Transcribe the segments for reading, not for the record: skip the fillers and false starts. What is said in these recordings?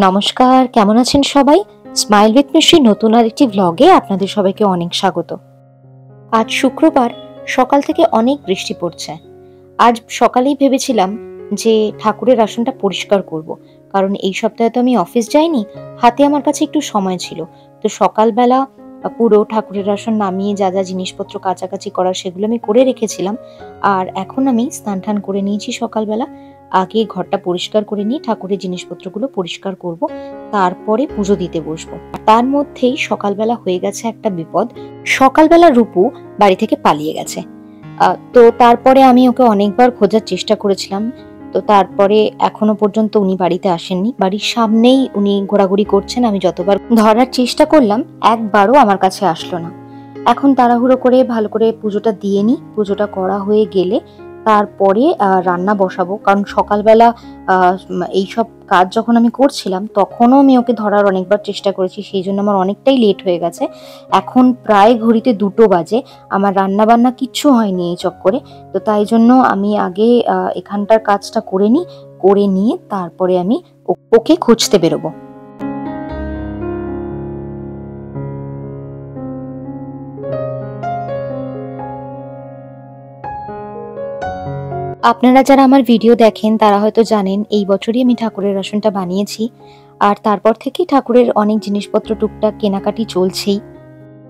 নমস্কার, কেমন আছেন সবাই? স্মাইল উইথ মিশ্রির নতুন আরেকটি ভ্লগে আপনাদের সবাইকে অনেক স্বাগত। আজ শুক্রবার, সকাল থেকে অনেক বৃষ্টি পড়ছে। আজ সকালেই ভেবেছিলাম যে ঠাকুরের আসনটা পরিষ্কার করব, কারণ এই সপ্তাহে তো আমি অফিস যাইনি, হাতে আমার কাছে একটু সময় ছিল। তো সকালবেলা পুরো ঠাকুরের আসন নামিয়ে যা যা জিনিসপত্র কাচাকাচি করার সেগুলো আমি করে রেখেছিলাম। আর এখন আমি স্নান টান করে নিয়েছি সকালবেলা। আগে ঘরটা পরিষ্কার করে নিয়ে ঠাকুরের জিনিসপত্রগুলো পরিষ্কার করব, তারপরে পুজো দিতে বসবো। তার মধ্যেই সকালবেলা হয়ে গেছে একটা বিপদ। সকালবেলা রূপু বাড়ি থেকে পালিয়ে গেছে। তো তারপরে আমি ওকে অনেকবার খোঁজার চেষ্টা করেছিলাম। তো তারপরে এখনো পর্যন্ত উনি বাড়িতে আসেননি। বাড়ির সামনেই উনি ঘোরাঘুরি করছেন। আমি যতবার ধরার চেষ্টা করলাম, একবারও আমার কাছে আসলো না। এখন তাড়াহুড়ো করে ভালো করে পুজোটা দিয়ে নিই। পুজোটা করা হয়ে গেলে তারপরে রান্না বসাবো, কারণ সকালবেলা এইসব কাজ যখন আমি করছিলাম তখনও আমি ওকে ধরার অনেকবার চেষ্টা করেছি, সেই জন্য আমার অনেকটাই লেট হয়ে গেছে। এখন প্রায় ঘড়িতে 2টো বাজে, আমার রান্না বান্না কিচ্ছু হয়নি এই চক্করে। তো তাই জন্য আমি আগে এখানটার কাজটা করে নিয়ে তারপরে আমি ওকে খুঁজতে বেরোবো। আপনারা যারা আমার ভিডিও দেখেন তারা হয়তো জানেন এই বছরই আমি ঠাকুরের আসনটা বানিয়েছি। আর তারপর থেকেই ঠাকুরের অনেক জিনিসপত্র টুকটাক কেনাকাটি চলছেই।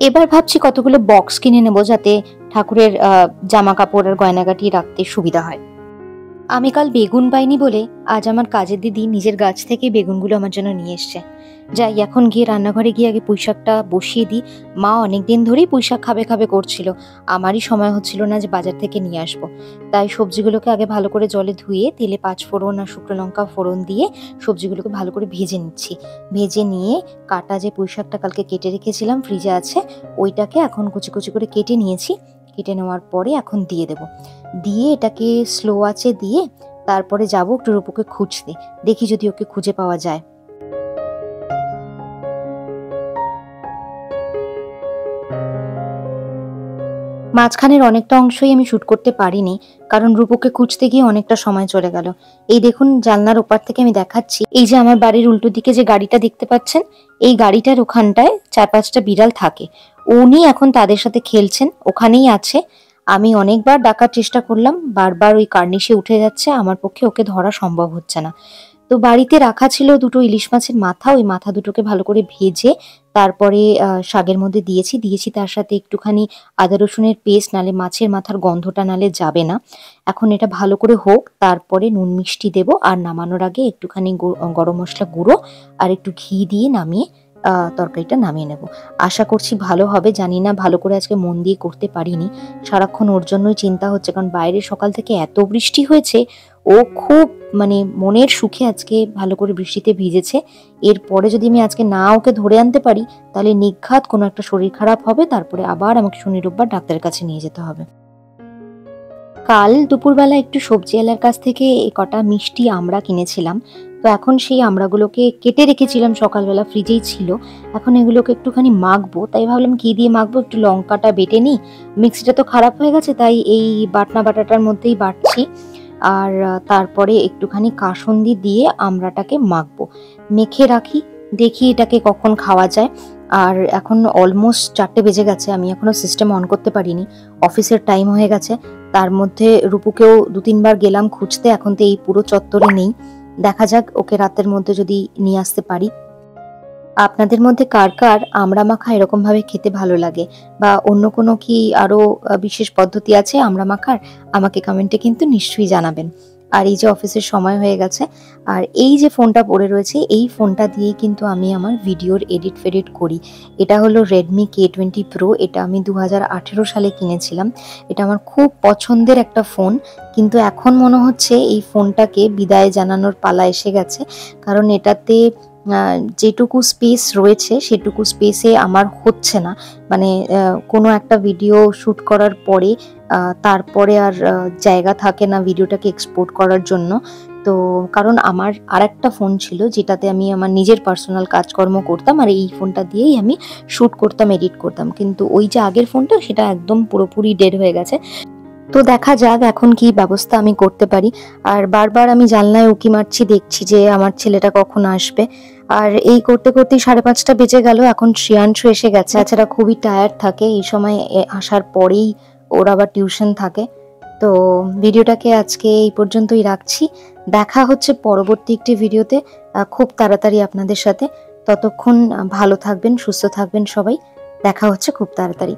এবার ভাবছি কতগুলো বক্স কিনে নেবো, যাতে ঠাকুরের জামা কাপড় আর গয়নাগাটি রাখতে সুবিধা হয়। আমি কাল বেগুন পাইনি বলে আজ আমার কাজের দিদি নিজের গাছ থেকে বেগুনগুলো আমার জন্য নিয়ে এসছে। যাই, এখন গিয়ে রান্নাঘরে গিয়ে আগে পুঁইশাকটা বসিয়ে দিই। মা অনেকদিন ধরেই পুঁইশাক খাবে খাবে করছিল, আমারই সময় হচ্ছিল না যে বাজার থেকে নিয়ে আসবো। তাই সবজিগুলোকে আগে ভালো করে জলে ধুয়ে তেলে 5 ফোড়ন আর শুকনো লঙ্কা ফোড়ন দিয়ে সবজিগুলোকে ভালো করে ভেজে নিচ্ছি। ভেজে নিয়ে কাটা যে পুঁইশাকটা কালকে কেটে রেখেছিলাম ফ্রিজে আছে, ওইটাকে এখন কুচি কুচি করে কেটে নিয়েছি। কেটে নেওয়ার পরে এখন দিয়ে দেবো। দিয়ে এটাকে স্লো আঁচে দিয়ে তারপরে যাবো একটু রূপুকে খুঁজতে, দেখি যদি ওকে খুঁজে পাওয়া যায়। মাঝখানের অনেকটা অংশই আমি শুট করতে পারিনি, কারণ রূপুকে খুঁজতে গিয়ে অনেকটা সময় চলে গেল। এই দেখুন, জানলার ওপার থেকে আমি দেখাচ্ছি, এই যে আমার বাড়ির উল্টো দিকে যে গাড়িটা দেখতে পাচ্ছেন, এই গাড়িটার ওখানটায় 4-5টা বিড়াল থাকে। উনি এখন তাদের সাথে খেলছেন, ওখানেই আছে। আমি অনেকবার ডাকার চেষ্টা করলাম, বারবার ওই কার্নিশে উঠে যাচ্ছে, আমার পক্ষে ওকে ধরা সম্ভব হচ্ছে না। তো বাড়িতে রাখা ছিল 2টো ইলিশ মাছের মাথা, ওই মাথা দুটোকে ভালো করে ভেজে তারপরে শাকের মধ্যে দিয়েছি তার সাথে একটুখানি আদা রসুনের পেস্ট, নালে মাছের মাথার গন্ধটা নালে যাবে না। এখন এটা ভালো করে হোক, তারপরে নুন মিষ্টি দেবো, আর নামানোর আগে একটুখানি গরম মশলা গুঁড়ো আর একটু ঘি দিয়ে নামিয়ে তরকারিটা নামিয়ে নেব। আশা করছি ভালো হবে। জানি না, ভালো করে আজকে মন দিয়ে করতে পারিনি। সারাক্ষণ ওর জন্যই চিন্তা হচ্ছে, কারণ বাইরে সকাল থেকে এত বৃষ্টি হয়েছে। ও খুব মনের সুখে আজকে ভালো করে বৃষ্টিতে ভিজেছে। এরপরে যদি আমি আজকে না ওকে ধরে আনতে পারি, তাহলে নির্ঘাত কোনো একটা শরীর খারাপ হবে, তারপরে আবার আমাকে শনি রোববার ডাক্তারের কাছে নিয়ে যেতে হবে। কাল দুপুরবেলা একটু সবজিওয়ালার কাছ থেকে কটা মিষ্টি আমড়া কিনেছিলাম। তো এখন সেই আমড়াগুলোকে কেটে রেখেছিলাম সকালবেলা, ফ্রিজেই ছিল। এখন এগুলোকে একটুখানি মাখবো, তাই ভাবলাম কি দিয়ে মাখবো, একটু লঙ্কাটা বেটে নিই। মিক্সিটা তো খারাপ হয়ে গেছে, তাই এই বাটাটার মধ্যেই বাটছি। আর তারপরে একটুখানি কাসুন্দি দিয়ে আমড়াটাকে মাখবো, মেখে রাখি, দেখি এটাকে কখন খাওয়া যায়। আর এখন অলমোস্ট 4টে বেজে গেছে, আমি এখনো সিস্টেম অন করতে পারিনি, অফিসের টাইম হয়ে গেছে। তার মধ্যে রূপুকেও 2-3 বার গেলাম খুঁজতে, এখন তো এই পুরো চত্বরে নেই। দেখা যাক ওকে রাতের মধ্যে যদি নিয়ে আসতে পারি। আপনাদের মধ্যে কার কার আমড়া মাখা এরকম ভাবে খেতে ভালো লাগে, বা অন্য কোনো কি আরো বিশেষ পদ্ধতি আছে আমড়া মাখার, আমাকে কমেন্টে কিন্তু নিশ্চয়ই জানাবেন। আর এই যে অফিসের সময় হয়ে গেছে, আর এই যে ফোনটা পড়ে রয়েছে, এই ফোনটা দিয়েই কিন্তু আমি আমার ভিডিওর এডিট ফেডিট করি। এটা হলো Redmi K20 Pro। এটা আমি 2018 সালে কিনেছিলাম। এটা আমার খুব পছন্দের একটা ফোন, কিন্তু এখন মনে হচ্ছে এই ফোনটাকে বিদায় জানানোর পালা এসে গেছে। কারণ এটাতে যেটুকু স্পেস রয়েছে সেটুকু স্পেসে আমার হচ্ছে না। কোনো একটা ভিডিও শুট করার পরে তারপরে আর জায়গা থাকে না ভিডিওটাকে এক্সপোর্ট করার জন্য। তো কারণ আমার আরেকটা ফোন ছিল যেটাতে আমি আমার নিজের পার্সোনাল কাজকর্ম করতাম, আর এই ফোনটা দিয়েই আমি শুট করতাম, এডিট করতাম। কিন্তু ওই যে আগের ফোনটা, সেটা একদম পুরোপুরি ডেড হয়ে গেছে। তো দেখা যাক এখন কি ব্যবস্থা আমি করতে পারি। আর বারবার আমি জানলায় উঁকি মারছি, দেখছি যে আমার ছেলেটা কখন আসবে। আর এই করতে করতেই 5:30 বেজে গেল। এখন শ্রেয়াংশু এসে গেছে। বাচ্চারা খুবই টায়ার্ড থাকে এই সময়, আসার পরেই ওর আবার টিউশন থাকে। তো ভিডিওটাকে আজকে এই পর্যন্তই রাখছি। দেখা হচ্ছে পরবর্তী একটি ভিডিওতে খুব তাড়াতাড়ি আপনাদের সাথে। ততক্ষণ ভালো থাকবেন, সুস্থ থাকবেন সবাই। দেখা হচ্ছে খুব তাড়াতাড়ি।